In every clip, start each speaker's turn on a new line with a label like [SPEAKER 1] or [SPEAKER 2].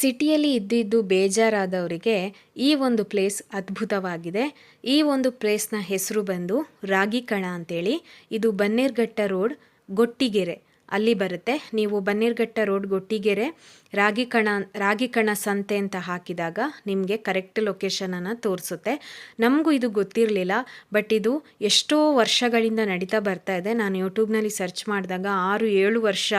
[SPEAKER 1] ಸಿಟಿಯಲ್ಲಿ ಇದ್ದಿದ್ದು ಬೇಜಾರಾದವರಿಗೆ ಈ ಒಂದು ಪ್ಲೇಸ್ ಅದ್ಭುತವಾಗಿದೆ. ಈ ಒಂದು ಪ್ಲೇಸ್ನ ಹೆಸರು ಬಂದು ರಾಗಿಕಣ ಅಂತೇಳಿ. ಇದು ಬನ್ನೇರ್ಘಟ್ಟ ರೋಡ್, ಗೊಟ್ಟಿಗೆರೆ ಅಲ್ಲಿ ಬರುತ್ತೆ. ನೀವು ಬನ್ನೇರ್ಘಟ್ಟ ರೋಡ್, ಗೊಟ್ಟಿಗೆರೆ, ರಾಗಿಕಣ ಸಂತೆ ಅಂತ ಹಾಕಿದಾಗ ನಿಮಗೆ ಕರೆಕ್ಟ್ ಲೊಕೇಶನನ್ನು ತೋರಿಸುತ್ತೆ. ನಮಗೂ ಇದು ಗೊತ್ತಿರಲಿಲ್ಲ, ಬಟ್ ಇದು ಎಷ್ಟೋ ವರ್ಷಗಳಿಂದ ನಡೀತಾ ಬರ್ತಾ ಇದೆ. ನಾನು ಯೂಟ್ಯೂಬ್ನಲ್ಲಿ ಸರ್ಚ್ ಮಾಡಿದಾಗ 6-7 ವರ್ಷ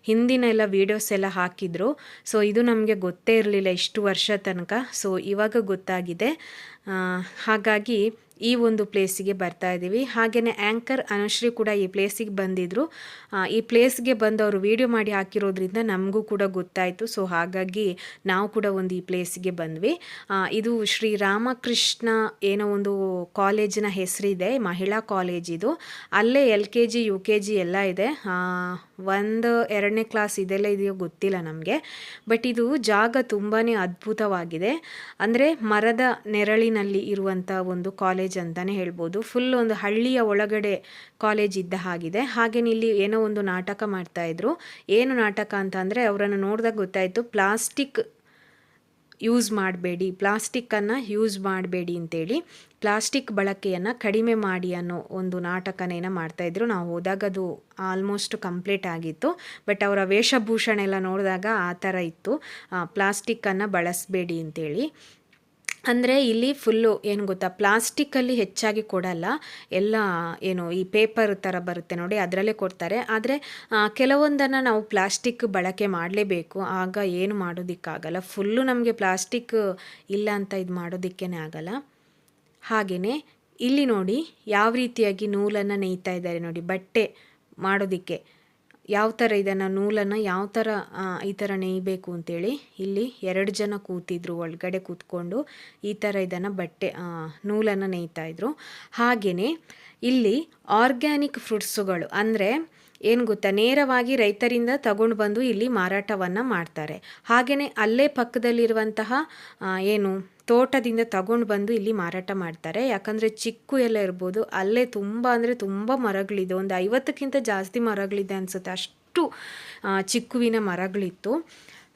[SPEAKER 1] ಹಿಂದಿನ ಎಲ್ಲ ವೀಡಿಯೋಸ್ ಎಲ್ಲ ಹಾಕಿದ್ರು. ಸೊ ಇದು ನಮಗೆ ಗೊತ್ತೇ ಇರಲಿಲ್ಲ ಇಷ್ಟು ವರ್ಷ ತನಕ. ಸೊ ಇವಾಗ ಗೊತ್ತಾಗಿದೆ. ಹಾಗಾಗಿ ಈ ಒಂದು ಪ್ಲೇಸಿಗೆ ಬರ್ತಾ ಇದ್ದೀವಿ. ಹಾಗೆಯೇ ಆ್ಯಂಕರ್ ಅನುಶ್ರೀ ಕೂಡ ಈ ಪ್ಲೇಸಿಗೆ ಬಂದಿದ್ದರು. ಈ ಪ್ಲೇಸ್ಗೆ ಬಂದು ಅವರು ವೀಡಿಯೋ ಮಾಡಿ ಹಾಕಿರೋದ್ರಿಂದ ನಮಗೂ ಕೂಡ ಗೊತ್ತಾಯಿತು. ಸೊ ಹಾಗಾಗಿ ನಾವು ಕೂಡ ಒಂದು ಈ ಪ್ಲೇಸಿಗೆ ಬಂದ್ವಿ. ಇದು ಶ್ರೀ ರಾಮಕೃಷ್ಣ ಏನೋ ಒಂದು ಕಾಲೇಜಿನ ಹೆಸರಿದೆ, ಮಹಿಳಾ ಕಾಲೇಜ್ ಇದು. ಅಲ್ಲೇ LKG UKG ಎಲ್ಲ ಇದೆ. 1-2ನೇ ಕ್ಲಾಸ್ ಇದೆಲ್ಲ ಇದೆಯೋ ಗೊತ್ತಿಲ್ಲ ನಮಗೆ. ಬಟ್ ಇದು ಜಾಗ ತುಂಬಾ ಅದ್ಭುತವಾಗಿದೆ. ಅಂದರೆ ಮರದ ನೆರಳಿನಲ್ಲಿ ಇರುವಂಥ ಒಂದು ಕಾಲೇಜ್ ಅಂತಲೇ ಹೇಳ್ಬೋದು. ಫುಲ್ ಒಂದು ಹಳ್ಳಿಯ ಒಳಗಡೆ ಕಾಲೇಜ್ ಇದ್ದ ಹಾಗಿದೆ. ಹಾಗೆಯೇ ಇಲ್ಲಿ ಏನೋ ಒಂದು ನಾಟಕ ಮಾಡ್ತಾಯಿದ್ರು. ಏನು ನಾಟಕ ಅಂತ ಅಂದರೆ, ಅವರನ್ನು ನೋಡಿದಾಗ ಗೊತ್ತಾಯಿತು ಪ್ಲಾಸ್ಟಿಕ್ಕನ್ನು ಯೂಸ್ ಮಾಡಬೇಡಿ ಅಂತೇಳಿ, ಪ್ಲಾಸ್ಟಿಕ್ ಬಳಕೆಯನ್ನು ಕಡಿಮೆ ಮಾಡಿ ಅನ್ನೋ ಒಂದು ನಾಟಕನೇನ ಮಾಡ್ತಾಯಿದ್ರು. ನಾವು ಹೋದಾಗ ಅದು ಆಲ್ಮೋಸ್ಟ್ ಕಂಪ್ಲೀಟ್ ಆಗಿತ್ತು. ಬಟ್ ಅವರ ವೇಷಭೂಷಣ ಎಲ್ಲ ನೋಡಿದಾಗ ಆ ಥರ ಇತ್ತು, ಪ್ಲಾಸ್ಟಿಕ್ಕನ್ನು ಬಳಸಬೇಡಿ ಅಂತೇಳಿ. ಅಂದರೆ ಇಲ್ಲಿ ಫುಲ್ಲು ಏನು ಗೊತ್ತಾ, ಪ್ಲಾಸ್ಟಿಕ್ಕಲ್ಲಿ ಹೆಚ್ಚಾಗಿ ಕೊಡಲ್ಲ, ಎಲ್ಲ ಏನು ಈ ಪೇಪರ್ ಥರ ಬರುತ್ತೆ ನೋಡಿ, ಅದರಲ್ಲೇ ಕೊಡ್ತಾರೆ. ಆದರೆ ಕೆಲವೊಂದನ್ನು ನಾವು ಪ್ಲಾಸ್ಟಿಕ್ ಬಳಕೆ ಮಾಡಲೇಬೇಕು, ಆಗ ಏನು ಮಾಡೋದಕ್ಕಾಗಲ್ಲ. ಫುಲ್ಲು ನಮಗೆ ಪ್ಲಾಸ್ಟಿಕ್ ಇಲ್ಲ ಅಂತ ಇದು ಮಾಡೋದಕ್ಕೇ ಆಗಲ್ಲ. ಹಾಗೆಯೇ ಇಲ್ಲಿ ನೋಡಿ ಯಾವ ರೀತಿಯಾಗಿ ನೂಲನ್ನು ನೇಯ್ತಾ ಇದ್ದಾರೆ ನೋಡಿ, ಬಟ್ಟೆ ಮಾಡೋದಕ್ಕೆ ಯಾವ ಥರ ಇದನ್ನು ನೂಲನ್ನು ಯಾವ ಥರ ಈ ಥರ ನೇಯಬೇಕು ಅಂತೇಳಿ. ಇಲ್ಲಿ 2 ಜನ ಕೂತಿದ್ರು ಒಳಗಡೆ ಕೂತ್ಕೊಂಡು, ಈ ಥರ ಇದನ್ನು ನೂಲನ್ನು ನೇಯ್ತಾಯಿದ್ರು. ಹಾಗೆಯೇ ಇಲ್ಲಿ ಆರ್ಗ್ಯಾನಿಕ್ ಫ್ರೂಟ್ಸುಗಳು, ಅಂದರೆ ಏನು ಗೊತ್ತಾ, ನೇರವಾಗಿ ರೈತರಿಂದ ತಗೊಂಡು ಬಂದು ಇಲ್ಲಿ ಮಾರಾಟವನ್ನು ಮಾಡ್ತಾರೆ. ಹಾಗೆಯೇ ಅಲ್ಲೇ ಪಕ್ಕದಲ್ಲಿರುವಂತಹ ಏನು ತೋಟದಿಂದ ತಗೊಂಡು ಬಂದು ಇಲ್ಲಿ ಮಾರಾಟ ಮಾಡ್ತಾರೆ. ಯಾಕಂದರೆ ಚಿಕ್ಕು ಎಲ್ಲ ಇರ್ಬೋದು, ಅಲ್ಲೇ ತುಂಬ ಅಂದರೆ ತುಂಬ ಮರಗಳಿದೆ. ಒಂದು 50ಕ್ಕಿಂತ ಜಾಸ್ತಿ ಮರಗಳಿದೆ ಅನಿಸುತ್ತೆ, ಅಷ್ಟು ಚಿಕ್ಕುವಿನ ಮರಗಳಿತ್ತು.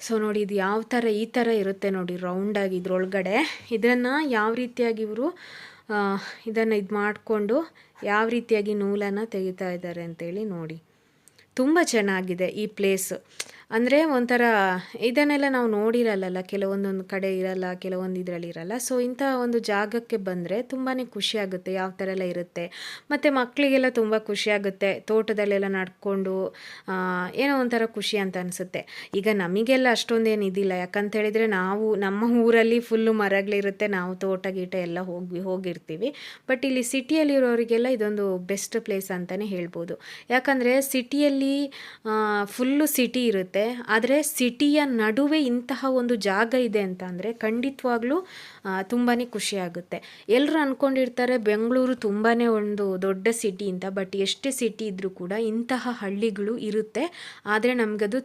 [SPEAKER 1] ಸೊ ನೋಡಿ ಇದು ಯಾವ ಥರ ಈ ಥರ ಇರುತ್ತೆ ನೋಡಿ, ರೌಂಡಾಗಿ ಇದ್ರೊಳಗಡೆ. ಇದನ್ನು ಯಾವ ರೀತಿಯಾಗಿ ಇವರು ಇದನ್ನು ಇದು ಮಾಡಿಕೊಂಡು ಯಾವ ರೀತಿಯಾಗಿ ನೂಲನ್ನು ತೆಗಿತಾ ಇದ್ದಾರೆ ಅಂತೇಳಿ ನೋಡಿ. ತುಂಬ ಚೆನ್ನಾಗಿದೆ ಈ ಪ್ಲೇಸ್. ಅಂದರೆ ಒಂಥರ ಇದನ್ನೆಲ್ಲ ನಾವು ನೋಡಿರಲ್ಲ, ಕೆಲವೊಂದೊಂದು ಕಡೆ ಇರಲ್ಲ, ಕೆಲವೊಂದು ಇದರಲ್ಲಿ ಇರಲ್ಲ. ಸೊ ಇಂಥ ಒಂದು ಜಾಗಕ್ಕೆ ಬಂದರೆ ತುಂಬಾ ಖುಷಿಯಾಗುತ್ತೆ, ಯಾವ ಥರ ಎಲ್ಲ ಇರುತ್ತೆ. ಮತ್ತು ಮಕ್ಕಳಿಗೆಲ್ಲ ತುಂಬ ಖುಷಿಯಾಗುತ್ತೆ, ತೋಟದಲ್ಲೆಲ್ಲ ನಡ್ಕೊಂಡು ಏನೋ ಒಂಥರ ಖುಷಿ ಅಂತ ಅನಿಸುತ್ತೆ. ಈಗ ನಮಗೆಲ್ಲ ಅಷ್ಟೊಂದೇನು ಇದಿಲ್ಲ, ಯಾಕಂತ ಹೇಳಿದರೆ ನಾವು ನಮ್ಮ ಊರಲ್ಲಿ ಫುಲ್ಲು ಮರಗಳಿರುತ್ತೆ, ನಾವು ತೋಟ ಗೀಟ ಎಲ್ಲ ಹೋಗಿರ್ತೀವಿ. ಬಟ್ ಇಲ್ಲಿ ಸಿಟಿಯಲ್ಲಿರೋರಿಗೆಲ್ಲ ಇದೊಂದು ಬೆಸ್ಟ್ ಪ್ಲೇಸ್ ಅಂತಲೇ ಹೇಳ್ಬೋದು. ಯಾಕಂದರೆ ಸಿಟಿಯಲ್ಲಿ ಫುಲ್ಲು ಸಿಟಿ ಇರುತ್ತೆ, ಆದರೆ ಸಿಟಿಯ ನಡುವೆ ಇಂತಹ ಒಂದು ಜಾಗ ಇದೆ ಅಂತ ಅಂದರೆ ಖಂಡಿತವಾಗ್ಲೂ ತುಂಬಾ ಖುಷಿಯಾಗುತ್ತೆ. ಎಲ್ಲರೂ ಅಂದ್ಕೊಂಡಿರ್ತಾರೆ ಬೆಂಗಳೂರು ತುಂಬಾ ಒಂದು ದೊಡ್ಡ ಸಿಟಿ ಅಂತ. ಬಟ್ ಎಷ್ಟೇ ಸಿಟಿ ಇದ್ದರೂ ಕೂಡ ಇಂತಹ ಹಳ್ಳಿಗಳು ಇರುತ್ತೆ. ಆದರೆ ನಮಗದು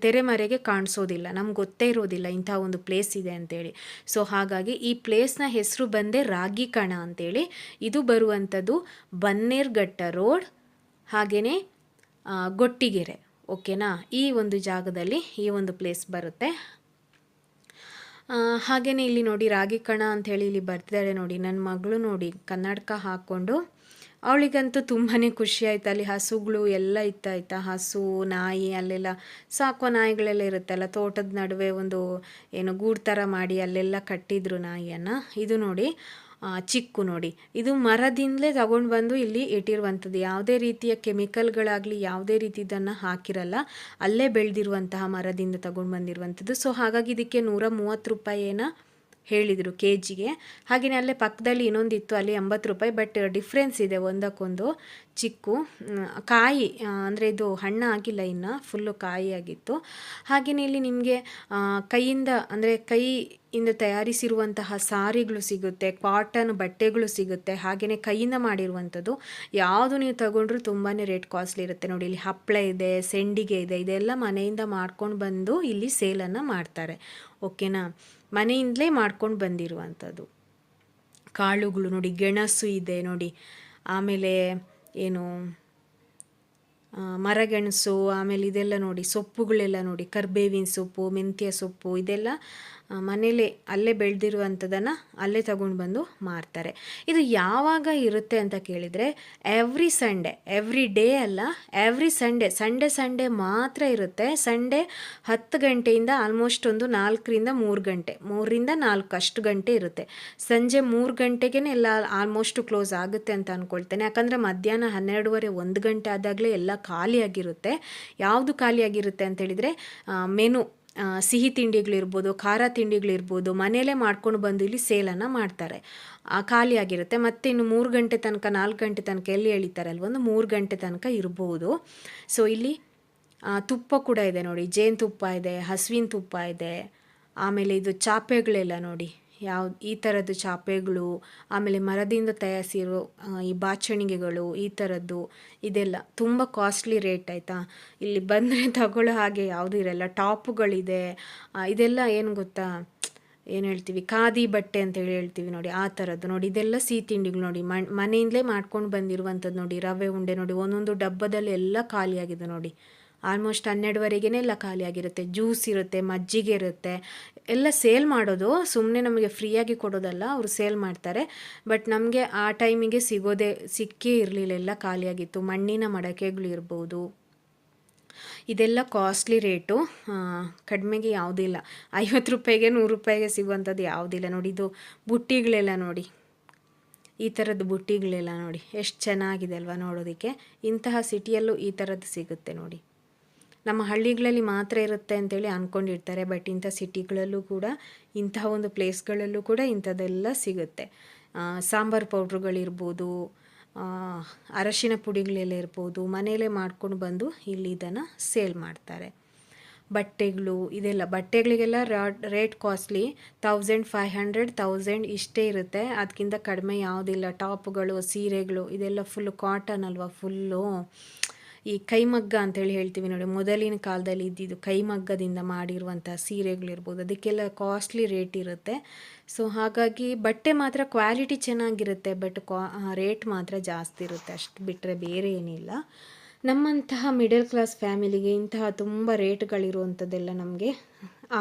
[SPEAKER 1] ತೆರೆಮರೆಗೆ ಕಾಣಿಸೋದಿಲ್ಲ, ನಮ್ಗೆ ಗೊತ್ತೇ ಇರೋದಿಲ್ಲ ಇಂತಹ ಒಂದು ಪ್ಲೇಸ್ ಇದೆ ಅಂತೇಳಿ. ಸೊ ಹಾಗಾಗಿ ಈ ಪ್ಲೇಸ್ನ ಹೆಸರು ಬಂದೇ ರಾಗಿಕಣ ಅಂತೇಳಿ. ಇದು ಬರುವಂಥದ್ದು ಬನ್ನೇರ್ಘಟ್ಟ ರೋಡ್, ಹಾಗೆಯೇ ಗೊಟ್ಟಿಗೆರೆ. ಓಕೆನಾ, ಈ ಒಂದು ಜಾಗದಲ್ಲಿ ಈ ಒಂದು ಪ್ಲೇಸ್ ಬರುತ್ತೆ. ಹಾಗೆಯೇ ಇಲ್ಲಿ ನೋಡಿ ರಾಗಿಕಣ ಅಂಥೇಳಿ ಇಲ್ಲಿ ಬರ್ತಿದ್ದಾರೆ ನೋಡಿ. ನನ್ನ ಮಗಳು ನೋಡಿ ಕನ್ನಡಕ ಹಾಕ್ಕೊಂಡು, ಅವಳಿಗಂತೂ ತುಂಬಾ ಖುಷಿ ಆಯ್ತು. ಅಲ್ಲಿ ಹಸುಗಳು ಎಲ್ಲ ಇತ್ತಾಯ್ತಾ, ಹಸು ನಾಯಿ ಅಲ್ಲೆಲ್ಲ ಸಾಕುವ ನಾಯಿಗಳೆಲ್ಲ ಇರುತ್ತಲ್ಲ, ತೋಟದ ನಡುವೆ ಒಂದು ಏನು ಗೂಡು ಥರ ಮಾಡಿ ಅಲ್ಲೆಲ್ಲ ಕಟ್ಟಿದ್ರು ನಾಯಿಯನ್ನು. ಇದು ನೋಡಿ ಚಿಕ್ಕು ನೋಡಿ, ಇದು ಮರದಿಂದಲೇ ತಗೊಂಡು ಬಂದು ಇಲ್ಲಿ ಇಟ್ಟಿರುವಂಥದ್ದು. ಯಾವುದೇ ರೀತಿಯ ಕೆಮಿಕಲ್ಗಳಾಗಲಿ ಯಾವುದೇ ರೀತಿದನ್ನು ಹಾಕಿರಲ್ಲ, ಅಲ್ಲೇ ಬೆಳೆದಿರುವಂತಹ ಮರದಿಂದ ತಗೊಂಡು ಬಂದಿರುವಂಥದ್ದು. ಸೊ ಹಾಗಾಗಿ ಇದಕ್ಕೆ 130 ರೂಪಾಯಿನ ಹೇಳಿದರು ಕೆಜಿಗೆ. ಹಾಗೆಯೇ ಅಲ್ಲೇ ಪಕ್ಕದಲ್ಲಿ ಇನ್ನೊಂದಿತ್ತು, ಅಲ್ಲಿ 80 ರೂಪಾಯಿ. ಬಟ್ ಡಿಫ್ರೆನ್ಸ್ ಇದೆ ಒಂದಕ್ಕೊಂದು. ಚಿಕ್ಕು ಕಾಯಿ ಅಂದರೆ ಇದು ಹಣ್ಣು ಆಗಿಲ್ಲ, ಇನ್ನು ಫುಲ್ಲು ಕಾಯಿ ಆಗಿತ್ತು. ಹಾಗೆಯೇ ಇಲ್ಲಿ ನಿಮಗೆ ಕೈಯಿಂದ ತಯಾರಿಸಿರುವಂತಹ ಸಾರಿಗಳು ಸಿಗುತ್ತೆ, ಕಾಟನ್ ಬಟ್ಟೆಗಳು ಸಿಗುತ್ತೆ, ಹಾಗೆಯೇ ಕೈಯಿಂದ ಮಾಡಿರುವಂಥದ್ದು. ಯಾವುದು ನೀವು ತಗೊಂಡ್ರೂ ತುಂಬಾ ರೇಟ್ ಕಾಸ್ಟ್ಲಿ ಇರುತ್ತೆ ನೋಡಿ. ಇಲ್ಲಿ ಹಪ್ಪಳ ಇದೆ, ಸೆಂಡಿಗೆ ಇದೆ, ಇದೆಲ್ಲ ಮನೆಯಿಂದ ಮಾಡ್ಕೊಂಡು ಬಂದು ಇಲ್ಲಿ ಸೇಲನ್ನು ಮಾಡ್ತಾರೆ. ಓಕೆನಾ, ಮನೆಯಿಂದಲೇ ಮಾಡ್ಕೊಂಡು ಬಂದಿರುವಂಥದ್ದು. ಕಾಳುಗಳು ನೋಡಿ, ಗೆಣಸು ಇದೆ ನೋಡಿ, ಆಮೇಲೆ ಏನು ಮರಗೆಣಸು, ಆಮೇಲೆ ಇದೆಲ್ಲ ನೋಡಿ ಸೊಪ್ಪುಗಳೆಲ್ಲ ನೋಡಿ, ಕರ್ಬೇವಿನ ಸೊಪ್ಪು, ಮೆಂತ್ಯ ಸೊಪ್ಪು, ಇದೆಲ್ಲ ಮನೇಲೇ ಅಲ್ಲೇ ಬೆಳೆದಿರುವಂಥದ್ದನ್ನು ಅಲ್ಲೇ ತಗೊಂಡು ಬಂದು ಮಾರ್ತಾರೆ. ಇದು ಯಾವಾಗ ಇರುತ್ತೆ ಅಂತ ಕೇಳಿದರೆ ಎವ್ರಿ ಸಂಡೇ, ಎವ್ರಿ ಡೇ ಅಲ್ಲ, ಎವ್ರಿ ಸಂಡೇ ಮಾತ್ರ ಇರುತ್ತೆ. ಸಂಡೇ 10 ಗಂಟೆಯಿಂದ ಆಲ್ಮೋಸ್ಟ್ ಒಂದು 4ರಿಂದ 3 ಗಂಟೆ, 3ರಿಂದ 4 ಅಷ್ಟು ಗಂಟೆ ಇರುತ್ತೆ. ಸಂಜೆ 3 ಗಂಟೆಗೇ ಎಲ್ಲ ಆಲ್ಮೋಸ್ಟ್ ಕ್ಲೋಸ್ ಆಗುತ್ತೆ ಅಂತ ಅಂದ್ಕೊಳ್ತೇನೆ. ಯಾಕಂದರೆ ಮಧ್ಯಾಹ್ನ 12:30 1 ಗಂಟೆ ಆದಾಗಲೇ ಎಲ್ಲ ಖಾಲಿಯಾಗಿರುತ್ತೆ. ಯಾವುದು ಖಾಲಿಯಾಗಿರುತ್ತೆ ಅಂತೇಳಿದರೆ ಮೆನು, ಸಿಹಿ ತಿಂಡಿಗಳಿರ್ಬೋದು, ಖಾರ ತಿಂಡಿಗಳಿರ್ಬೋದು, ಮನೆಯಲ್ಲೇ ಮಾಡ್ಕೊಂಡು ಬಂದು ಇಲ್ಲಿ ಸೇಲನ್ನು ಮಾಡ್ತಾರೆ. ಖಾಲಿಯಾಗಿರುತ್ತೆ. ಮತ್ತು ಇನ್ನು 3 ಗಂಟೆ ತನಕ, 4 ಗಂಟೆ ತನಕ ಎಲ್ಲಿ ಎಳಿತಾರೆ ಅಲ್ವ, ಒಂದು 3 ಗಂಟೆ ತನಕ ಇರ್ಬೋದು. ಸೊ ಇಲ್ಲಿ ತುಪ್ಪ ಕೂಡ ಇದೆ ನೋಡಿ, ಜೇನುತುಪ್ಪ ಇದೆ, ಹಸುವಿನ ತುಪ್ಪ ಇದೆ, ಆಮೇಲೆ ಇದು ಚಾಪೆಗಳೆಲ್ಲ ನೋಡಿ, ಈ ಥರದ್ದು ಚಾಪೆಗಳು, ಆಮೇಲೆ ಮರದಿಂದ ತಯಾರಿಸಿರೋ ಈ ಬಾಚಣಿಗೆಗಳು, ಈ ಥರದ್ದು ಇದೆಲ್ಲ ತುಂಬ ಕಾಸ್ಟ್ಲಿ ರೇಟ್ ಆಯಿತಾ. ಇಲ್ಲಿ ಬಂದರೆ ತಗೊಳ್ಳೋ ಹಾಗೆ ಯಾವುದೂ ಇರಲ್ಲ. ಟಾಪುಗಳಿದೆ, ಇದೆಲ್ಲ ಏನು ಗೊತ್ತಾ, ಏನು ಹೇಳ್ತೀವಿ, ಖಾದಿ ಬಟ್ಟೆ ಅಂತೇಳಿ ಹೇಳ್ತೀವಿ ನೋಡಿ, ಆ ಥರದ್ದು ನೋಡಿ. ಇದೆಲ್ಲ ಸಿಹಿ ತಿಂಡಿಗಳು ನೋಡಿ, ಮನೆಯಿಂದಲೇ ಮಾಡ್ಕೊಂಡು ಬಂದಿರುವಂಥದ್ದು ನೋಡಿ. ರವೆ ಉಂಡೆ ನೋಡಿ, ಒಂದೊಂದು ಡಬ್ಬದಲ್ಲಿ ಎಲ್ಲ ಖಾಲಿಯಾಗಿದೆ ನೋಡಿ. ಆಲ್ಮೋಸ್ಟ್ 12ವರೆಗೇ ಎಲ್ಲ ಖಾಲಿಯಾಗಿರುತ್ತೆ. ಜ್ಯೂಸ್ ಇರುತ್ತೆ, ಮಜ್ಜಿಗೆ ಇರುತ್ತೆ, ಎಲ್ಲ ಸೇಲ್ ಮಾಡೋದು, ಸುಮ್ಮನೆ ನಮಗೆ ಫ್ರೀಯಾಗಿ ಕೊಡೋದಲ್ಲ, ಅವರು ಸೇಲ್ ಮಾಡ್ತಾರೆ. ಬಟ್ ನಮಗೆ ಆ ಟೈಮಿಗೆ ಸಿಕ್ಕೇ ಇರಲಿಲ್ಲ, ಎಲ್ಲ ಖಾಲಿಯಾಗಿತ್ತು. ಮಣ್ಣಿನ ಮಡಕೆಗಳು ಇರ್ಬೋದು, ಇದೆಲ್ಲ ಕಾಸ್ಟ್ಲಿ ರೇಟು, ಕಡಿಮೆಗೆ ಯಾವುದಿಲ್ಲ. 50 ರೂಪಾಯಿಗೆ 100 ರೂಪಾಯಿಗೆ ಸಿಗುವಂಥದ್ದು ಯಾವುದಿಲ್ಲ ನೋಡಿ. ಇದು ಬುಟ್ಟಿಗಳೆಲ್ಲ ನೋಡಿ, ಈ ಥರದ್ದು ಬುಟ್ಟಿಗಳೆಲ್ಲ ನೋಡಿ, ಎಷ್ಟು ಚೆನ್ನಾಗಿದೆ ಅಲ್ವಾ ನೋಡೋದಕ್ಕೆ. ಇಂತಹ ಸಿಟಿಯಲ್ಲೂ ಈ ಥರದ್ದು ಸಿಗುತ್ತೆ ನೋಡಿ. ನಮ್ಮ ಹಳ್ಳಿಗಳಲ್ಲಿ ಮಾತ್ರ ಇರುತ್ತೆ ಅಂತೇಳಿ ಅಂದ್ಕೊಂಡಿರ್ತಾರೆ, ಬಟ್ ಇಂಥ ಸಿಟಿಗಳಲ್ಲೂ ಕೂಡ, ಇಂತಹ ಒಂದು ಪ್ಲೇಸ್ಗಳಲ್ಲೂ ಕೂಡ ಇಂಥದ್ದೆಲ್ಲ ಸಿಗುತ್ತೆ. ಸಾಂಬಾರು ಪೌಡ್ರುಗಳಿರ್ಬೋದು, ಅರಶಿನ ಪುಡಿಗಳೆಲ್ಲ ಇರ್ಬೋದು, ಮನೆಯಲ್ಲೇ ಮಾಡ್ಕೊಂಡು ಬಂದು ಇಲ್ಲಿ ಇದನ್ನು ಸೇಲ್ ಮಾಡ್ತಾರೆ. ಬಟ್ಟೆಗಳು, ಇದೆಲ್ಲ ಬಟ್ಟೆಗಳಿಗೆಲ್ಲ ರೇಟ್ ಕಾಸ್ಟ್ಲಿ, 1500 1000 ಇಷ್ಟೇ ಇರುತ್ತೆ, ಅದಕ್ಕಿಂತ ಕಡಿಮೆ ಯಾವುದಿಲ್ಲ. ಟಾಪ್ಗಳು, ಸೀರೆಗಳು, ಇದೆಲ್ಲ ಫುಲ್ಲು ಕಾಟನ್ ಅಲ್ವಾ, ಫುಲ್ಲು ಈ ಕೈಮಗ್ಗ ಅಂತೇಳಿ ಹೇಳ್ತೀವಿ ನೋಡಿ, ಮೊದಲಿನ ಕಾಲದಲ್ಲಿ ಇದ್ದಿದ್ದು ಕೈಮಗ್ಗದಿಂದ ಮಾಡಿರುವಂಥ ಸೀರೆಗಳಿರ್ಬೋದು, ಅದಕ್ಕೆಲ್ಲ ಕಾಸ್ಟ್ಲಿ ರೇಟ್ ಇರುತ್ತೆ. ಸೊ ಹಾಗಾಗಿ ಬಟ್ಟೆ ಮಾತ್ರ ಕ್ವಾಲಿಟಿ ಚೆನ್ನಾಗಿರುತ್ತೆ, ಬಟ್ ರೇಟ್ ಮಾತ್ರ ಜಾಸ್ತಿ ಇರುತ್ತೆ, ಅಷ್ಟು ಬಿಟ್ಟರೆ ಬೇರೆ ಏನಿಲ್ಲ. ನಮ್ಮಂತಹ ಮಿಡಲ್ ಕ್ಲಾಸ್ ಫ್ಯಾಮಿಲಿಗೆ ಇಂತಹ ತುಂಬ ರೇಟ್ಗಳಿರುವಂಥದ್ದೆಲ್ಲ ನಮಗೆ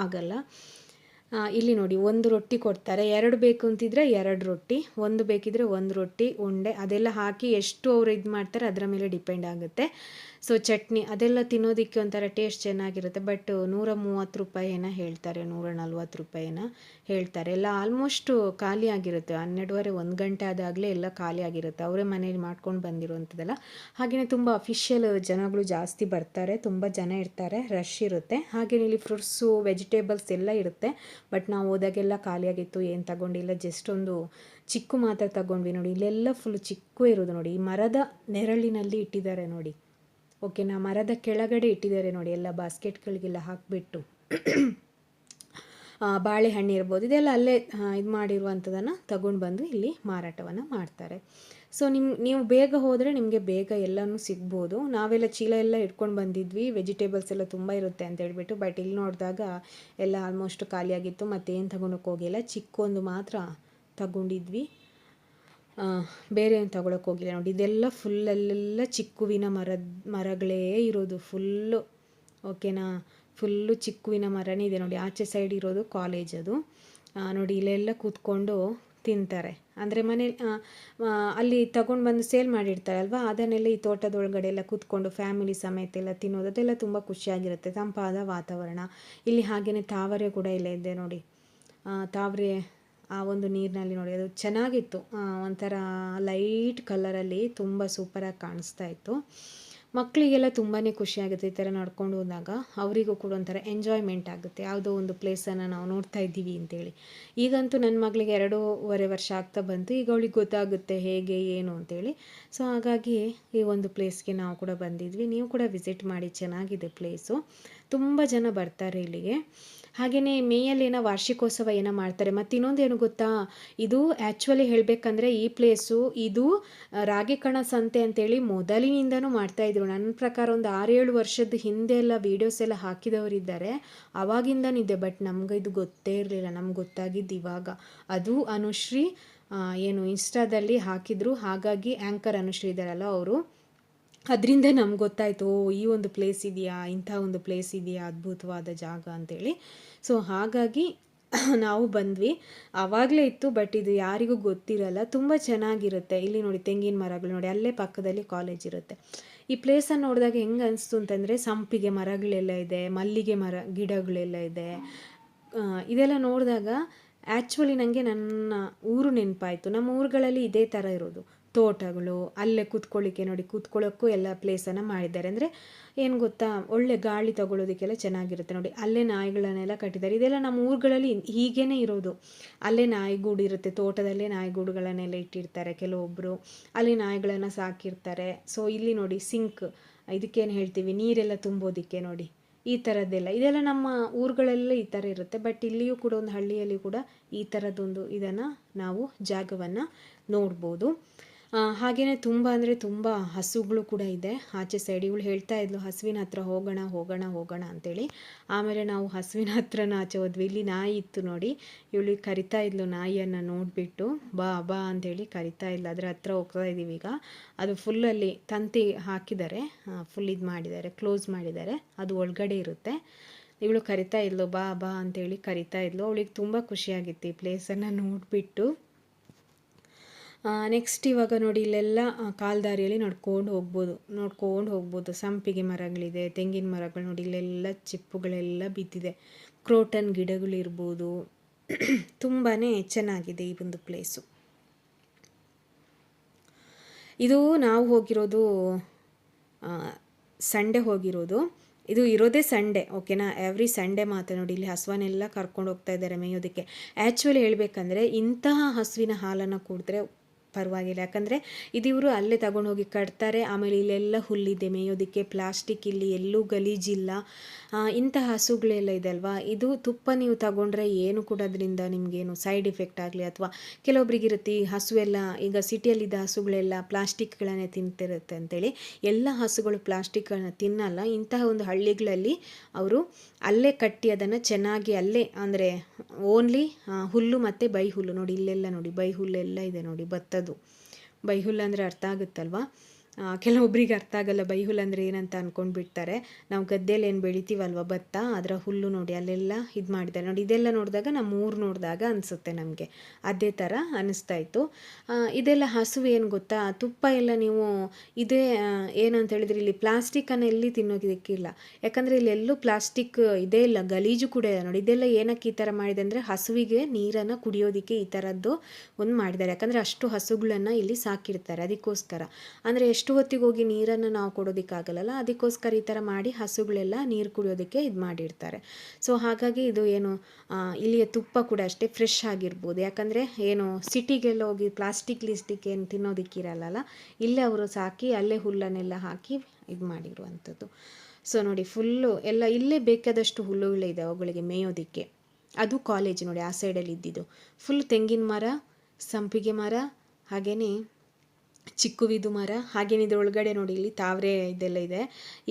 [SPEAKER 1] ಆಗಲ್ಲ. ಇಲ್ಲಿ ನೋಡಿ, 1 ರೊಟ್ಟಿ ಕೊಡ್ತಾರೆ, 2 ಬೇಕು ಅಂತಿದ್ರೆ 2 ರೊಟ್ಟಿ, 1 ಬೇಕಿದ್ರೆ 1 ರೊಟ್ಟಿ, ಉಂಡೆ, ಅದೆಲ್ಲ ಹಾಕಿ ಎಷ್ಟು ಅವರು ಇದು ಮಾಡ್ತಾರೆ ಅದರ ಮೇಲೆ ಡಿಪೆಂಡ್ ಆಗುತ್ತೆ. ಸೊ ಚಟ್ನಿ ಅದೆಲ್ಲ ತಿನ್ನೋದಕ್ಕೆ ಒಂಥರ ಟೇಸ್ಟ್ ಚೆನ್ನಾಗಿರುತ್ತೆ. ಬಟ್ 130 ರೂಪಾಯಿನ ಹೇಳ್ತಾರೆ, 140 ರೂಪಾಯಿನ ಹೇಳ್ತಾರೆ. ಎಲ್ಲ ಆಲ್ಮೋಸ್ಟು ಖಾಲಿ ಆಗಿರುತ್ತೆ. 12:30 1 ಗಂಟೆ ಆದಾಗಲೇ ಎಲ್ಲ ಖಾಲಿ ಆಗಿರುತ್ತೆ, ಅವರೇ ಮನೇಲಿ ಮಾಡ್ಕೊಂಡು ಬಂದಿರುವಂಥದ್ದೆಲ್ಲ. ಹಾಗೆಯೇ ತುಂಬ ಅಫಿಷಿಯಲ್ ಜನಗಳು ಜಾಸ್ತಿ ಬರ್ತಾರೆ, ತುಂಬ ಜನ ಇರ್ತಾರೆ, ರಶ್ ಇರುತ್ತೆ. ಹಾಗೆಯೇ ಇಲ್ಲಿ ಫ್ರೂಟ್ಸು, ವೆಜಿಟೇಬಲ್ಸ್ ಎಲ್ಲ ಇರುತ್ತೆ. ಬಟ್ ನಾವು ಹೋದಾಗೆಲ್ಲ ಖಾಲಿಯಾಗಿತ್ತು, ಏನು ತಗೊಂಡಿಲ್ಲ, ಜಸ್ಟ್ ಒಂದು ಚಿಕ್ಕು ಮಾತ್ರ ತಗೊಂಡ್ವಿ ನೋಡಿ. ಇಲ್ಲೆಲ್ಲ ಫುಲ್ ಚಿಕ್ಕು ಇರೋದು ನೋಡಿ, ಈ ಮರದ ನೆರಳಿನಲ್ಲಿ ಇಟ್ಟಿದ್ದಾರೆ ನೋಡಿ, ಓಕೆನಾ, ಮರದ ಕೆಳಗಡೆ ಇಟ್ಟಿದ್ದಾರೆ ನೋಡಿ, ಎಲ್ಲ ಬಾಸ್ಕೆಟ್ಗಳಿಗೆಲ್ಲ ಹಾಕಿಬಿಟ್ಟು. ಬಾಳೆಹಣ್ಣು ಇರ್ಬೋದು, ಇದೆಲ್ಲ ಅಲ್ಲೇ ಇದು ಮಾಡಿರುವಂಥದ್ದನ್ನು ತಗೊಂಡು ಬಂದು ಇಲ್ಲಿ ಮಾರಾಟವನ್ನು ಮಾಡ್ತಾರೆ. ಸೊ ನೀವು ಬೇಗ ಹೋದರೆ ನಿಮಗೆ ಬೇಗ ಎಲ್ಲನೂ ಸಿಗ್ಬೋದು. ನಾವೆಲ್ಲ ಚೀಲ ಎಲ್ಲ ಇಟ್ಕೊಂಡು ಬಂದಿದ್ವಿ, ವೆಜಿಟೇಬಲ್ಸ್ ಎಲ್ಲ ತುಂಬ ಇರುತ್ತೆ ಅಂತ ಹೇಳ್ಬಿಟ್ಟು. ಬಟ್ ಇಲ್ಲಿ ನೋಡಿದಾಗ ಎಲ್ಲ ಆಲ್ಮೋಸ್ಟ್ ಖಾಲಿಯಾಗಿತ್ತು, ಮತ್ತೇನು ತಗೊಳಕ್ಕೆ ಹೋಗಿಲ್ಲ, ಚಿಕ್ಕೊಂದು ಮಾತ್ರ ತಗೊಂಡಿದ್ವಿ, ಬೇರೆ ಏನು ತಗೊಳಕ್ಕೆ ಹೋಗಿಲ್ಲ ನೋಡಿ. ಇದೆಲ್ಲ ಫುಲ್ಲೆಲ್ಲ ಚಿಕ್ಕುವಿನ ಮರಗಳೇ ಇರೋದು ಫುಲ್ಲು, ಓಕೆನಾ, ಫುಲ್ಲು ಚಿಕ್ಕುವಿನ ಮರನೇ ಇದೆ ನೋಡಿ. ಆಚೆ ಸೈಡ್ ಇರೋದು ಕಾಲೇಜ್ ಅದು ನೋಡಿ. ಇಲ್ಲೆಲ್ಲ ಕೂತ್ಕೊಂಡು ತಿಂತಾರೆ, ಅಂದರೆ ಮನೆ ಅಲ್ಲಿ ತಗೊಂಡು ಬಂದು ಸೇಲ್ ಮಾಡಿರ್ತಾರಲ್ವ, ಅದನ್ನೆಲ್ಲ ಈ ತೋಟದೊಳಗಡೆ ಎಲ್ಲ ಕೂತ್ಕೊಂಡು ಫ್ಯಾಮಿಲಿ ಸಮೇತ ಎಲ್ಲ ತಿನ್ನೋದು, ಅದೆಲ್ಲ ತುಂಬ ಖುಷಿಯಾಗಿರುತ್ತೆ, ತಂಪಾದ ವಾತಾವರಣ. ಇಲ್ಲಿ ಹಾಗೆಯೇ ತಾವರೆ ಕೂಡ ಇಲ್ಲ ಇದೆ ನೋಡಿ, ತಾವರೆ ಆ ಒಂದು ನೀರಿನಲ್ಲಿ ನೋಡಿ, ಅದು ಚೆನ್ನಾಗಿತ್ತು, ಒಂಥರ ಲೈಟ್ ಕಲರಲ್ಲಿ ತುಂಬ ಸೂಪರಾಗಿ ಕಾಣಿಸ್ತಾ ಇತ್ತು. ಮಕ್ಕಳಿಗೆಲ್ಲ ತುಂಬಾ ಖುಷಿಯಾಗುತ್ತೆ ಈ ಥರ ನಡ್ಕೊಂಡು ಹೋದಾಗ, ಅವರಿಗೂ ಕೂಡ ಒಂಥರ ಎಂಜಾಯ್ಮೆಂಟ್ ಆಗುತ್ತೆ, ಯಾವುದೋ ಒಂದು ಪ್ಲೇಸನ್ನು ನಾವು ನೋಡ್ತಾ ಇದ್ದೀವಿ ಅಂತೇಳಿ. ಈಗಂತೂ ನನ್ನ ಮಗಳಿಗೆ 2.5 ವರ್ಷ ಆಗ್ತಾ ಬಂತು, ಈಗ ಅವಳಿಗೆ ಗೊತ್ತಾಗುತ್ತೆ ಹೇಗೆ ಏನು ಅಂತೇಳಿ. ಸೊ ಹಾಗಾಗಿ ಈ ಒಂದು ಪ್ಲೇಸ್ಗೆ ನಾವು ಕೂಡ ಬಂದಿದ್ವಿ, ನೀವು ಕೂಡ ವಿಸಿಟ್ ಮಾಡಿ, ಚೆನ್ನಾಗಿದೆ ಪ್ಲೇಸು, ತುಂಬ ಜನ ಬರ್ತಾರೆ ಇಲ್ಲಿಗೆ. ಹಾಗೆಯೇ ಮೇಯಲ್ಲಿ ವಾರ್ಷಿಕೋತ್ಸವ ಮಾಡ್ತಾರೆ. ಮತ್ತು ಇನ್ನೊಂದೇನು ಗೊತ್ತಾ, ಇದು ಆ್ಯಕ್ಚುಲಿ ಹೇಳಬೇಕಂದ್ರೆ ಈ ಪ್ಲೇಸು ಇದು ರಾಗಿಕಣ ಸಂತೆ ಅಂತೇಳಿ ಮೊದಲಿನಿಂದನೂ ಮಾಡ್ತಾಯಿದ್ರು. ನನ್ನ ಪ್ರಕಾರ ಒಂದು 6-7 ವರ್ಷದ ಹಿಂದೆ ಎಲ್ಲ ವೀಡಿಯೋಸ್ ಎಲ್ಲ ಹಾಕಿದವರಿದ್ದಾರೆ, ಆವಾಗಿಂದನಿದೆ. ಬಟ್ ನಮ್ಗೆ ಇದು ಗೊತ್ತೇ ಇರಲಿಲ್ಲ, ನಮ್ಗೆ ಗೊತ್ತಾಗಿದ್ದು ಇವಾಗ. ಅದು ಅನುಶ್ರೀ ಇನ್ಸ್ಟಾದಲ್ಲಿ ಹಾಕಿದ್ರು, ಹಾಗಾಗಿ ಆ್ಯಂಕರ್ ಅನುಶ್ರೀ ಇದ್ದಾರಲ್ಲ ಅವರು ಅದರಿಂದ ನಮ್ಗೆ ಗೊತ್ತಾಯಿತು, ಓ ಈ ಒಂದು ಪ್ಲೇಸ್ ಇದೆಯಾ, ಇಂಥ ಒಂದು ಪ್ಲೇಸ್ ಇದೆಯಾ, ಅದ್ಭುತವಾದ ಜಾಗ ಅಂತೇಳಿ. ಸೊ ಹಾಗಾಗಿ ನಾವು ಬಂದ್ವಿ. ಆವಾಗಲೇ ಇತ್ತು, ಬಟ್ ಇದು ಯಾರಿಗೂ ಗೊತ್ತಿರಲ್ಲ. ತುಂಬ ಚೆನ್ನಾಗಿರುತ್ತೆ. ಇಲ್ಲಿ ನೋಡಿ ತೆಂಗಿನ ಮರಗಳು ನೋಡಿ, ಅಲ್ಲೇ ಪಕ್ಕದಲ್ಲಿ ಕಾಲೇಜ್ ಇರುತ್ತೆ. ಈ ಪ್ಲೇಸನ್ನು ನೋಡಿದಾಗ ಹೆಂಗೆ ಅನಿಸ್ತು ಅಂತಂದರೆ, ಸಂಪಿಗೆ ಮರಗಳೆಲ್ಲ ಇದೆ, ಮಲ್ಲಿಗೆ ಮರ ಗಿಡಗಳೆಲ್ಲ ಇದೆ. ಇದೆಲ್ಲ ನೋಡಿದಾಗ ಆ್ಯಕ್ಚುಲಿ ನನಗೆ ನನ್ನ ಊರು ನೆನಪಾಯಿತು. ನಮ್ಮ ಊರುಗಳಲ್ಲಿ ಇದೇ ಥರ ಇರೋದು, ತೋಟಗಳು, ಅಲ್ಲೇ ಕೂತ್ಕೊಳ್ಳಿಕ್ಕೆ ನೋಡಿ, ಕೂತ್ಕೊಳ್ಳೋಕ್ಕೂ ಎಲ್ಲ ಪ್ಲೇಸನ್ನು ಮಾಡಿದ್ದಾರೆ. ಅಂದರೆ ಏನು ಗೊತ್ತಾ, ಒಳ್ಳೆ ಗಾಳಿ ತಗೊಳ್ಳೋದಕ್ಕೆಲ್ಲ ಚೆನ್ನಾಗಿರುತ್ತೆ ನೋಡಿ. ಅಲ್ಲೇ ನಾಯಿಗಳನ್ನೆಲ್ಲ ಕಟ್ಟಿದ್ದಾರೆ. ಇದೆಲ್ಲ ನಮ್ಮ ಊರುಗಳಲ್ಲಿ ಹೀಗೇ ಇರೋದು. ಅಲ್ಲೇ ನಾಯಿಗೂಡು ಇರುತ್ತೆ, ತೋಟದಲ್ಲೇ ನಾಯಿಗೂಡುಗಳನ್ನೆಲ್ಲ ಇಟ್ಟಿರ್ತಾರೆ ಕೆಲವೊಬ್ಬರು, ಅಲ್ಲಿ ನಾಯಿಗಳನ್ನು ಸಾಕಿರ್ತಾರೆ. ಸೊ ಇಲ್ಲಿ ನೋಡಿ ಸಿಂಕ್, ಇದಕ್ಕೇನು ಹೇಳ್ತೀವಿ, ನೀರೆಲ್ಲ ತುಂಬೋದಕ್ಕೆ ನೋಡಿ, ಈ ಥರದ್ದೆಲ್ಲ ಇದೆಲ್ಲ ನಮ್ಮ ಊರುಗಳೆಲ್ಲ ಈ ಥರ ಇರುತ್ತೆ. ಬಟ್ ಇಲ್ಲಿಯೂ ಕೂಡ ಒಂದು ಹಳ್ಳಿಯಲ್ಲಿ ಕೂಡ ಈ ಥರದ್ದೊಂದು ಇದನ್ನು ನಾವು ಜಾಗವನ್ನು ನೋಡ್ಬೋದು. ಹಾಗೆಯೇ ತುಂಬ ಅಂದರೆ ತುಂಬ ಹಸುಗಳು ಕೂಡ ಇದೆ ಆಚೆ ಸೈಡ್. ಇವಳು ಹೇಳ್ತಾ ಇದ್ಲು ಹಸುವಿನ ಹತ್ರ ಹೋಗೋಣ ಹೋಗೋಣ ಹೋಗೋಣ ಅಂತೇಳಿ. ಆಮೇಲೆ ನಾವು ಹಸುವಿನ ಹತ್ರನ ಆಚೆ ಹೋದ್ವಿ. ಇಲ್ಲಿ ನಾಯಿ ಇತ್ತು ನೋಡಿ, ಇವಳಿಗೆ ಕರಿತಾ ಇದ್ಲು ನಾಯಿಯನ್ನು ನೋಡಿಬಿಟ್ಟು, ಬಾ ಬಾ ಅಂತೇಳಿ ಕರಿತಾ ಇಲ್ಲ. ಅದರ ಹತ್ರ ಹೋಗ್ತಾ ಇದ್ದೀವಿ ಈಗ. ಅದು ಫುಲ್ಲಲ್ಲಿ ತಂತಿ ಹಾಕಿದ್ದಾರೆ, ಫುಲ್ ಇದು ಮಾಡಿದ್ದಾರೆ, ಕ್ಲೋಸ್ ಮಾಡಿದ್ದಾರೆ, ಅದು ಒಳಗಡೆ ಇರುತ್ತೆ. ಇವಳು ಕರಿತಾ ಇದ್ಲು, ಬಾ ಬಾ ಅಂತೇಳಿ ಕರಿತಾ ಇದ್ಲು. ಅವಳಿಗೆ ತುಂಬ ಖುಷಿಯಾಗಿತ್ತು ಈ ಪ್ಲೇಸನ್ನು ನೋಡಿಬಿಟ್ಟು. ನೆಕ್ಸ್ಟ್ ಇವಾಗ ನೋಡಿ, ಇಲ್ಲೆಲ್ಲ ಕಾಲ್ದಾರಿಯಲ್ಲಿ ನೋಡ್ಕೊಂಡು ಹೋಗ್ಬೋದು. ಸಂಪಿಗೆ ಮರಗಳಿದೆ, ತೆಂಗಿನ ಮರಗಳು ನೋಡಿ, ಇಲ್ಲೆಲ್ಲ ಚಿಪ್ಪುಗಳೆಲ್ಲ ಬಿದ್ದಿದೆ. ಕ್ರೋಟನ್ ಗಿಡಗಳಿರ್ಬೋದು. ತುಂಬಾ ಚೆನ್ನಾಗಿದೆ ಈ ಒಂದು ಪ್ಲೇಸು. ಇದು ನಾವು ಹೋಗಿರೋದು ಸಂಡೇ ಹೋಗಿರೋದು. ಇದು ಇರೋದೇ ಸಂಡೇ, ಓಕೆನಾ. ಎವ್ರಿ ಸಂಡೇ ಮಾತ್ರ ನೋಡಿ ಇಲ್ಲಿ ಹಸುವನ್ನೆಲ್ಲ ಕರ್ಕೊಂಡು ಹೋಗ್ತಾ ಇದ್ದಾರೆ ಮೇಯೋದಕ್ಕೆ. ಆ್ಯಕ್ಚುಲಿ ಹೇಳಬೇಕಂದ್ರೆ ಇಂತಹ ಹಸುವಿನ ಹಾಲನ್ನು ಕುಡಿದ್ರೆ ಪರವಾಗಿಲ್ಲ, ಯಾಕಂದರೆ ಇದು ಇವರು ಅಲ್ಲೇ ತಗೊಂಡೋಗಿ ಕಟ್ತಾರೆ. ಆಮೇಲೆ ಇಲ್ಲೆಲ್ಲ ಹುಲ್ಲಿದೆ ಮೇಯೋದಕ್ಕೆ, ಪ್ಲಾಸ್ಟಿಕ್ ಇಲ್ಲಿ ಎಲ್ಲೂ ಗಲೀಜಿಲ್ಲ. ಇಂಥ ಹಸುಗಳೆಲ್ಲ ಇದೆ ಅಲ್ವಾ, ಇದು ತುಪ್ಪ ನೀವು ತಗೊಂಡ್ರೆ ಏನು ಕೂಡ ಅದರಿಂದ ನಿಮಗೇನು ಸೈಡ್ ಎಫೆಕ್ಟ್ ಆಗಲಿ, ಅಥವಾ ಕೆಲವೊಬ್ರಿಗಿರುತ್ತೆ ಈ ಹಸು ಎಲ್ಲ, ಈಗ ಸಿಟಿಯಲ್ಲಿದ್ದ ಹಸುಗಳೆಲ್ಲ ಪ್ಲಾಸ್ಟಿಕ್ಗಳನ್ನೇ ತಿಂತಿರುತ್ತೆ ಅಂತೇಳಿ. ಎಲ್ಲ ಹಸುಗಳು ಪ್ಲಾಸ್ಟಿಕ್ಗಳನ್ನ ತಿನ್ನಲ್ಲ. ಇಂತಹ ಒಂದು ಹಳ್ಳಿಗಳಲ್ಲಿ ಅವರು ಅಲ್ಲೇ ಕಟ್ಟಿ ಅದನ್ನು ಚೆನ್ನಾಗಿ ಅಲ್ಲೇ, ಅಂದರೆ ಓನ್ಲಿ ಹುಲ್ಲು ಮತ್ತು ಬೈ ಹುಲ್ಲು ನೋಡಿ, ಇಲ್ಲೆಲ್ಲ ನೋಡಿ ಬೈ ಹುಲ್ಲೆಲ್ಲ ಇದೆ ನೋಡಿ, ಭತ್ತದ್ದು. ಬೈ ಹುಲ್ಲು ಅಂದರೆ ಅರ್ಥ ಆಗುತ್ತಲ್ವ, ಕೆಲವೊಬ್ರಿಗೆ ಅರ್ಥ ಆಗಲ್ಲ ಬೈಹುಲ್ಲು ಅಂದರೆ ಏನಂತ ಅಂದ್ಕೊಂಡು ಬಿಡ್ತಾರೆ. ನಾವು ಗದ್ದೆಯಲ್ಲಿ ಏನು ಬೆಳಿತೀವಲ್ವ ಭತ್ತ, ಅದರ ಹುಲ್ಲು ನೋಡಿ ಅಲ್ಲೆಲ್ಲ ಇದು ಮಾಡಿದ್ದಾರೆ ನೋಡಿ. ಇದೆಲ್ಲ ನೋಡಿದಾಗ ನಮ್ಮ ಊರು ನೋಡಿದಾಗ ಅನಿಸುತ್ತೆ ನಮಗೆ, ಅದೇ ಥರ ಅನ್ನಿಸ್ತಾ ಇತ್ತು. ಇದೆಲ್ಲ ಹಸು ಏನು ಗೊತ್ತಾ, ತುಪ್ಪ ಎಲ್ಲ ನೀವು ಇದೇ ಏನಂತ ಹೇಳಿದ್ರೆ, ಇಲ್ಲಿ ಪ್ಲಾಸ್ಟಿಕ್ಕನ್ನು ಎಲ್ಲಿ ತಿನ್ನೋದಕ್ಕಿಲ್ಲ. ಯಾಕಂದರೆ ಇಲ್ಲೆಲ್ಲೂ ಪ್ಲಾಸ್ಟಿಕ್ ಇದೇ ಇಲ್ಲ, ಗಲೀಜು ಕೂಡ ಇಲ್ಲ ನೋಡಿ. ಇದೆಲ್ಲ ಏನಕ್ಕೆ ಈ ಥರ ಮಾಡಿದೆ ಅಂದರೆ, ಹಸುವಿಗೆ ನೀರನ್ನು ಕುಡಿಯೋದಕ್ಕೆ ಈ ಥರದ್ದು ಒಂದು ಮಾಡಿದ್ದಾರೆ. ಯಾಕಂದರೆ ಅಷ್ಟು ಹಸುಗಳನ್ನು ಇಲ್ಲಿ ಸಾಕಿರ್ತಾರೆ, ಅದಕ್ಕೋಸ್ಕರ. ಅಂದರೆ ಎಷ್ಟು ಹೊತ್ತಿಗೆ ಹೋಗಿ ನೀರನ್ನು ನಾವು ಕೊಡೋದಕ್ಕಾಗಲ್ಲ, ಅದಕ್ಕೋಸ್ಕರ ಈ ಥರ ಮಾಡಿ ಹಸುಗಳೆಲ್ಲ ನೀರು ಕುಡಿಯೋದಕ್ಕೆ ಇದು ಮಾಡಿರ್ತಾರೆ. ಸೊ ಹಾಗಾಗಿ ಇದು ಏನು, ಇಲ್ಲಿಯ ತುಪ್ಪ ಕೂಡ ಅಷ್ಟೇ ಫ್ರೆಶ್ ಆಗಿರ್ಬೋದು. ಯಾಕಂದರೆ ಏನು ಸಿಟಿಗೆಲ್ಲ ಹೋಗಿ ಪ್ಲಾಸ್ಟಿಕ್ ಲಿಸ್ಟಿಕ್ ಏನು ತಿನ್ನೋದಕ್ಕಿರಲ್ಲ, ಇಲ್ಲೇ ಅವರು ಸಾಕಿ ಅಲ್ಲೇ ಹುಲ್ಲನ್ನೆಲ್ಲ ಹಾಕಿ ಇದು ಮಾಡಿರುವಂಥದ್ದು. ಸೊ ನೋಡಿ ಫುಲ್ಲು ಎಲ್ಲ ಇಲ್ಲೇ ಬೇಕಾದಷ್ಟು ಹುಲ್ಲುಗಳೇ ಇದೆ ಅವುಗಳಿಗೆ ಮೇಯೋದಕ್ಕೆ. ಅದು ಕಾಲೇಜ್ ನೋಡಿ ಆ ಸೈಡಲ್ಲಿ ಇದ್ದಿದ್ದು. ಫುಲ್ ತೆಂಗಿನ ಮರ, ಸಂಪಿಗೆ ಮರ, ಹಾಗೆಯೇ ಚಿಕ್ಕುವಿದು ಮರ, ಹಾಗೇನು ಇದ್ರೊಳಗಡೆ ನೋಡಿ ಇಲ್ಲಿ ತಾವರೆ ಇದೆಲ್ಲ ಇದೆ.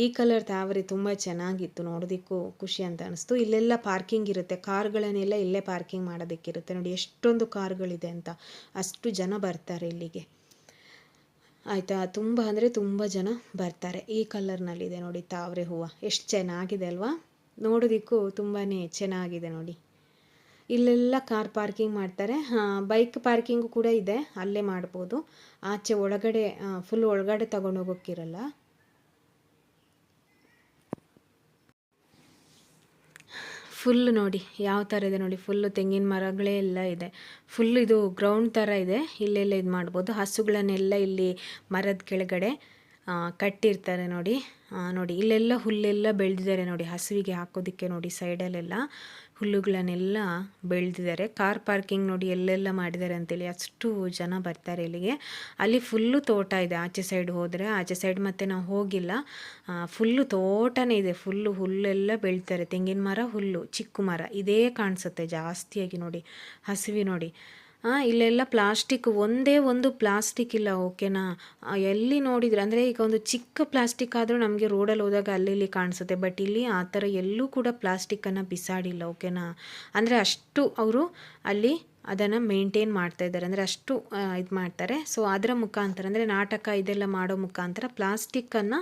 [SPEAKER 1] ಈ ಕಲರ್ ತಾವರೆ ತುಂಬ ಚೆನ್ನಾಗಿತ್ತು, ನೋಡೋದಕ್ಕೂ ಖುಷಿ ಅಂತ ಅನಿಸ್ತು. ಇಲ್ಲೆಲ್ಲ ಪಾರ್ಕಿಂಗ್ ಇರುತ್ತೆ, ಕಾರ್ಗಳನ್ನೆಲ್ಲ ಇಲ್ಲೇ ಪಾರ್ಕಿಂಗ್ ಮಾಡೋದಕ್ಕಿರುತ್ತೆ ನೋಡಿ. ಎಷ್ಟೊಂದು ಕಾರ್ಗಳಿದೆ ಅಂತ, ಅಷ್ಟು ಜನ ಬರ್ತಾರೆ ಇಲ್ಲಿಗೆ, ಆಯಿತಾ. ತುಂಬ ಅಂದರೆ ತುಂಬ ಜನ ಬರ್ತಾರೆ. ಈ ಕಲರ್ನಲ್ಲಿದೆ ನೋಡಿ ತಾವರೆ ಹೂವು, ಎಷ್ಟು ಚೆನ್ನಾಗಿದೆ ಅಲ್ವಾ, ನೋಡೋದಕ್ಕೂ ತುಂಬಾ ಚೆನ್ನಾಗಿದೆ ನೋಡಿ. ಇಲ್ಲೆಲ್ಲ ಕಾರ್ ಪಾರ್ಕಿಂಗ್ ಮಾಡ್ತಾರೆ, ಬೈಕ್ ಪಾರ್ಕಿಂಗು ಕೂಡ ಇದೆ, ಅಲ್ಲೇ ಮಾಡ್ಬೋದು. ಆಚೆ ಒಳಗಡೆ ಫುಲ್ ಒಳಗಡೆ ತಗೊಂಡೋಗೋಕ್ಕಿರಲ್ಲ. ಫುಲ್ ನೋಡಿ ಯಾವ ಥರ ಇದೆ ನೋಡಿ, ಫುಲ್ಲು ತೆಂಗಿನ ಮರಗಳೇ ಎಲ್ಲ ಇದೆ. ಫುಲ್ ಇದು ಗ್ರೌಂಡ್ ಥರ ಇದೆ, ಇಲ್ಲೆಲ್ಲ ಇದು ಮಾಡ್ಬೋದು. ಹಸುಗಳನ್ನೆಲ್ಲ ಇಲ್ಲಿ ಮರದ ಕೆಳಗಡೆ ಕಟ್ಟಿರ್ತಾರೆ ನೋಡಿ. ನೋಡಿ ಇಲ್ಲೆಲ್ಲ ಹುಲ್ಲೆಲ್ಲ ಬೆಳೆದಿದ್ದಾರೆ ನೋಡಿ, ಹಸುವಿಗೆ ಹಾಕೋದಕ್ಕೆ ನೋಡಿ. ಸೈಡಲ್ಲೆಲ್ಲ ಹುಲ್ಲುಗಳನ್ನೆಲ್ಲ ಬೆಳೆದಿದ್ದಾರೆ. ಕಾರ್ ಪಾರ್ಕಿಂಗ್ ನೋಡಿ ಎಲ್ಲೆಲ್ಲ ಮಾಡಿದ್ದಾರೆ ಅಂತೇಳಿ, ಅಷ್ಟು ಜನ ಬರ್ತಾರೆ ಇಲ್ಲಿಗೆ. ಅಲ್ಲಿ ಫುಲ್ಲು ತೋಟ ಇದೆ, ಆಚೆ ಸೈಡ್ ಹೋದರೆ. ಆಚೆ ಸೈಡ್ ಮತ್ತೆ ನಾವು ಹೋಗಿಲ್ಲ, ಫುಲ್ಲು ತೋಟನೇ ಇದೆ. ಫುಲ್ಲು ಹುಲ್ಲೆಲ್ಲ ಬೆಳಿತಾರೆ, ತೆಂಗಿನ ಮರ, ಹುಲ್ಲು, ಚಿಕ್ಕ ಮರ ಇದೇ ಕಾಣಿಸುತ್ತೆ ಜಾಸ್ತಿಯಾಗಿ ನೋಡಿ. ಹಸಿವಿ ನೋಡಿ, ಇಲ್ಲೆಲ್ಲ ಪ್ಲಾಸ್ಟಿಕ್, ಒಂದೇ ಒಂದು ಪ್ಲಾಸ್ಟಿಕ್ ಇಲ್ಲ, ಓಕೆನಾ. ಎಲ್ಲಿ ನೋಡಿದ್ರೆ, ಅಂದರೆ ಈಗ ಒಂದು ಚಿಕ್ಕ ಪ್ಲಾಸ್ಟಿಕ್ ಆದರೂ ನಮಗೆ ರೋಡಲ್ಲಿ ಹೋದಾಗ ಅಲ್ಲಿ ಕಾಣಿಸುತ್ತೆ, ಬಟ್ ಇಲ್ಲಿ ಆ ಥರ ಎಲ್ಲೂ ಕೂಡ ಪ್ಲಾಸ್ಟಿಕ್ಕನ್ನು ಬಿಸಾಡಿಲ್ಲ, ಓಕೆನಾ. ಅಂದರೆ ಅಷ್ಟು ಅವರು ಅಲ್ಲಿ ಅದನ್ನು ಮೇಂಟೈನ್ ಮಾಡ್ತಾ ಇದ್ದಾರೆ. ಅಂದರೆ ಅಷ್ಟು ಇದು ಮಾಡ್ತಾರೆ. ಸೊ ಅದರ ಮುಖಾಂತರ ಅಂದರೆ ನಾಟಕ ಇದೆಲ್ಲ ಮಾಡೋ ಮುಖಾಂತರ ಪ್ಲಾಸ್ಟಿಕ್ಕನ್ನು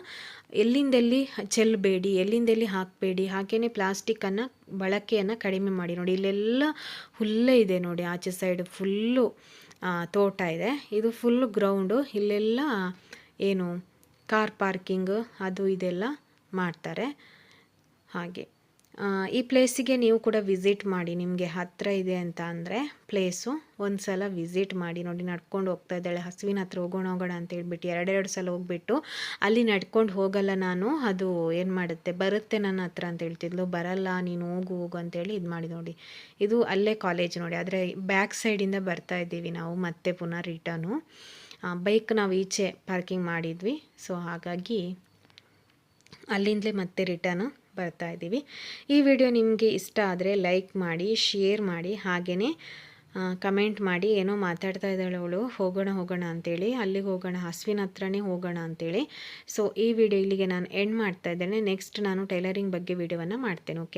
[SPEAKER 1] ಎಲ್ಲಿಂದೆಲ್ಲಿ ಚೆಲ್ಲಬೇಡಿ, ಎಲ್ಲಿಂದೆಲ್ಲಿ ಹಾಕಬೇಡಿ, ಹಾಗೆಯೇ ಪ್ಲಾಸ್ಟಿಕ್ಕನ್ನು ಬಳಕೆಯನ್ನು ಕಡಿಮೆ ಮಾಡಿ. ನೋಡಿ ಇಲ್ಲೆಲ್ಲ ಹುಲ್ಲೇ ಇದೆ ನೋಡಿ, ಆಚೆ ಸೈಡ್ ಫುಲ್ಲು ತೋಟ ಇದೆ, ಇದು ಫುಲ್ ಗ್ರೌಂಡು. ಇಲ್ಲೆಲ್ಲ ಏನು ಕಾರ್ ಪಾರ್ಕಿಂಗ್ ಅದು ಇದೆಲ್ಲ ಮಾಡ್ತಾರೆ. ಹಾಗೆ ಈ ಪ್ಲೇಸಿಗೆ ನೀವು ಕೂಡ ವಿಸಿಟ್ ಮಾಡಿ, ನಿಮಗೆ ಹತ್ತಿರ ಇದೆ ಅಂತ ಅಂದರೆ ಪ್ಲೇಸು ಒಂದು ಸಲ ವಿಸಿಟ್ ಮಾಡಿ. ನೋಡಿ ನಡ್ಕೊಂಡು ಹೋಗ್ತಾ ಇದ್ದಾಳೆ, ಹಸುವಿನ ಹತ್ರ ಹೋಗೋಣ ಅಂತ ಹೇಳ್ಬಿಟ್ಟು ಎರಡೆರಡು ಸಲ ಹೋಗ್ಬಿಟ್ಟು ಅಲ್ಲಿ ನಡ್ಕೊಂಡು ಹೋಗಲ್ಲ ನಾನು, ಅದು ಏನು ಮಾಡುತ್ತೆ ಬರುತ್ತೆ ನನ್ನ ಹತ್ರ ಅಂತ ಹೇಳ್ತಿದ್ಲು. ಬರಲ್ಲ ನೀನು ಹೋಗು ಅಂತೇಳಿ ಇದು ಮಾಡಿ. ನೋಡಿ ಇದು ಅಲ್ಲೇ ಕಾಲೇಜ್ ನೋಡಿ, ಆದರೆ ಬ್ಯಾಕ್ ಸೈಡಿಂದ ಬರ್ತಾ ಇದ್ದೀವಿ ನಾವು ಮತ್ತೆ ಪುನಃ ರಿಟರ್ನು. ಬೈಕ್ ನಾವು ಈಚೆ ಪಾರ್ಕಿಂಗ್ ಮಾಡಿದ್ವಿ, ಸೊ ಹಾಗಾಗಿ ಅಲ್ಲಿಂದಲೇ ಮತ್ತೆ ರಿಟರ್ನು ಬರ್ತಾ ಇದ್ದೀವಿ. ಈ ವಿಡಿಯೋ ನಿಮಗೆ ಇಷ್ಟ ಆದರೆ ಲೈಕ್ ಮಾಡಿ, ಶೇರ್ ಮಾಡಿ, ಹಾಗೆಯೇ ಕಮೆಂಟ್ ಮಾಡಿ. ಏನೋ ಮಾತಾಡ್ತಾ ಇದ್ದಾಳೆ ಅವಳು, ಹೋಗೋಣ ಅಂತೇಳಿ, ಅಲ್ಲಿಗೆ ಹೋಗೋಣ, ಹಸುವಿನ ಹತ್ರನೇ ಹೋಗೋಣ ಅಂತೇಳಿ. ಸೊ ಈ ವಿಡಿಯೋ ಇಲ್ಲಿಗೆ ನಾನು ಎಂಡ್ ಮಾಡ್ತಾ ಇದ್ದೇನೆ. ನೆಕ್ಸ್ಟ್ ನಾನು ಟೈಲರಿಂಗ್ ಬಗ್ಗೆ ವಿಡಿಯೋವನ್ನು ಮಾಡ್ತೇನೆ. ಓಕೆ.